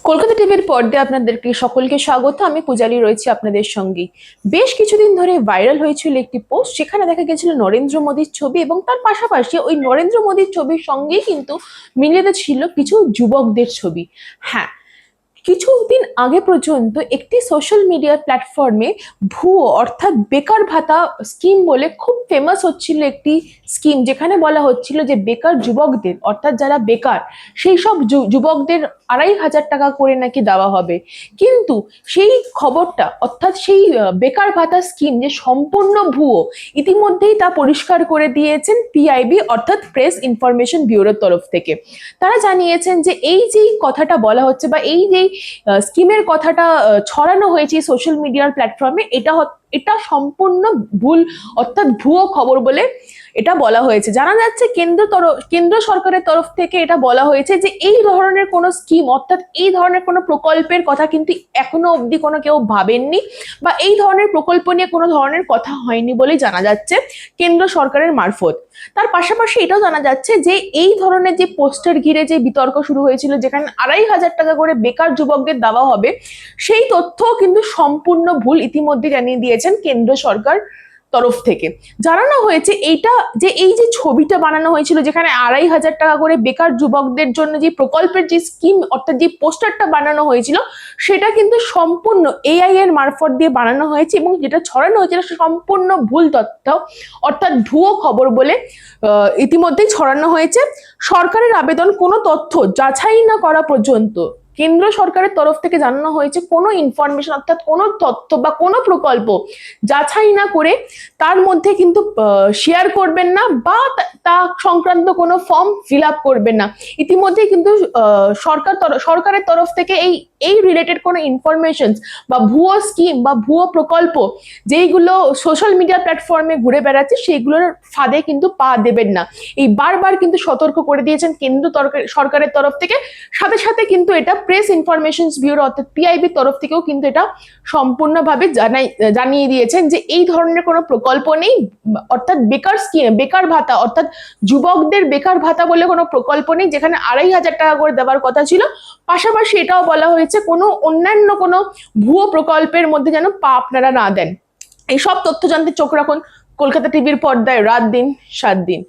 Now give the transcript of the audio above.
কলকাতা টিভির পর্দায় আপনাদেরকে সকলকে স্বাগত। আমি পূজালি রয়েছি আপনাদের সঙ্গে। বেশ কিছুদিন ধরে ভাইরাল হয়েছিল একটি পোস্ট, সেখানে দেখা গেছিল নরেন্দ্র মোদীর ছবি এবং তার পাশাপাশি ওই নরেন্দ্র মোদীর ছবির সঙ্গেই কিন্তু মিলিয়ে ছিল কিছু যুবকদের ছবি। হ্যাঁ, কিছুদিন আগে পর্যন্ত একটি সোশ্যাল মিডিয়া প্ল্যাটফর্মে ভুয়ো অর্থাৎ বেকার ভাতা স্কিম বলে খুব ফেমাস হচ্ছিল একটি স্কিম, যেখানে বলা হচ্ছিল যে বেকার যুবকদের অর্থাৎ যারা বেকার সেই সব যুবকদের 2,500 টাকা করে নাকি দেওয়া হবে। কিন্তু সেই খবরটা অর্থাৎ সেই বেকার ভাতা স্কিম যে সম্পূর্ণ ভুয়ো, ইতিমধ্যেই তা পরিষ্কার করে দিয়েছেন পিআইবি অর্থাৎ প্রেস ইনফরমেশন ব্যুরোর তরফ থেকে। তারা জানিয়েছেন যে এই যে কথাটা বলা হচ্ছে বা এই যে স্কিমের কথাটা ছড়ানো হয়েছে সোশ্যাল মিডিয়ার প্ল্যাটফর্মে, এটা সম্পূর্ণ ভুল অর্থাৎ ভুয়ো খবর বলে এটা বলা হয়েছে। জানা যাচ্ছে কেন্দ্র সরকারের তরফ থেকে এটা বলা হয়েছে যে এই ধরনের কোনো স্কিম অর্থাৎ এই ধরনের কোনো প্রকল্পের কথা কিন্তু এখনো অবধি কোনো কেউ ভাবেননি বা এই ধরনের প্রকল্প নিয়ে কোনো ধরনের কথা হয়নি বলেই জানা যাচ্ছে কেন্দ্র সরকারের মারফত। তার পাশাপাশি এটাও জানা যাচ্ছে যে এই ধরনের যে পোস্টার ঘিরে যে বিতর্ক শুরু হয়েছিল, যেখানে 2,500 টাকা করে বেকার যুবকদের দেওয়া হবে, সেই তথ্য কিন্তু সম্পূর্ণ ভুল ইতিমধ্যে জানিয়ে দিয়েছেন কেন্দ্র সরকার তরফ থেকে। জানানো হয়েছে এইটা যে এই যে ছবিটা বানানো হয়েছিল, যেখানে 2,500 টাকা করে বেকার যুবকদের জন্য যে প্রকল্পের যে স্কিম অর্থাৎ যে পোস্টারটা বানানো হয়েছিল, সেটা কিন্তু সম্পূর্ণ এআই এর মারফত দিয়ে বানানো হয়েছে এবং যেটা ছড়ানো হয়েছিল সম্পূর্ণ ভুল তথ্য অর্থাৎ ভুয়ো খবর বলে ইতিমধ্যেই ছড়ানো হয়েছে। সরকারের আবেদন কোনো তথ্য যাচাই না করা পর্যন্ত কেন্দ্র সরকারের তরফ থেকে জানানো হয়েছে কোনো ইনফরমেশন অর্থাৎ কোনো তথ্য বা কোনো প্রকল্প যাচাই না করে তার মধ্যে কিন্তু শেয়ার করবেন না বা তা সংক্রান্ত কোনো ফর্ম ফিল আপ করবেন না। ইতিমধ্যে কিন্তু সরকারের তরফ থেকে এই রিলেটেড কোনো ইনফরমেশন বা ভুয়ো স্কিম বা ভুয়ো প্রকল্প যেইগুলো সোশ্যাল মিডিয়া প্ল্যাটফর্মে ঘুরে বেড়াচ্ছে সেইগুলোর ফাঁদে কিন্তু পা দেবেন না, এই বারবার কিন্তু সতর্ক করে দিয়েছেন কেন্দ্র সরকারের তরফ থেকে। সাথে সাথে কিন্তু এটা প্রেস ইনফরমেশন ব্যুরো অর্থাৎ পিআইবির তরফ থেকেও কিন্তু এটা সম্পূর্ণভাবে জানিয়ে দিয়েছেন যে এই ধরনের কোনো প্রকল্প নেই, অর্থাৎ বেকার ভাতা অর্থাৎ যুবকদের বেকার ভাতা বলে কোনো প্রকল্প নেই, যেখানে 2,500 টাকা করে দেওয়ার কথা ছিল। পাশাপাশি এটাও বলা হয়েছে কোনো অন্যান্য কোনো ভুয়ো প্রকল্পের মধ্যে যেন পা আপনারা না দেন। এই সব তথ্য জানতে চোখ রাখুন কলকাতা টিভির পর্দায় রাত দিন 7 দিন।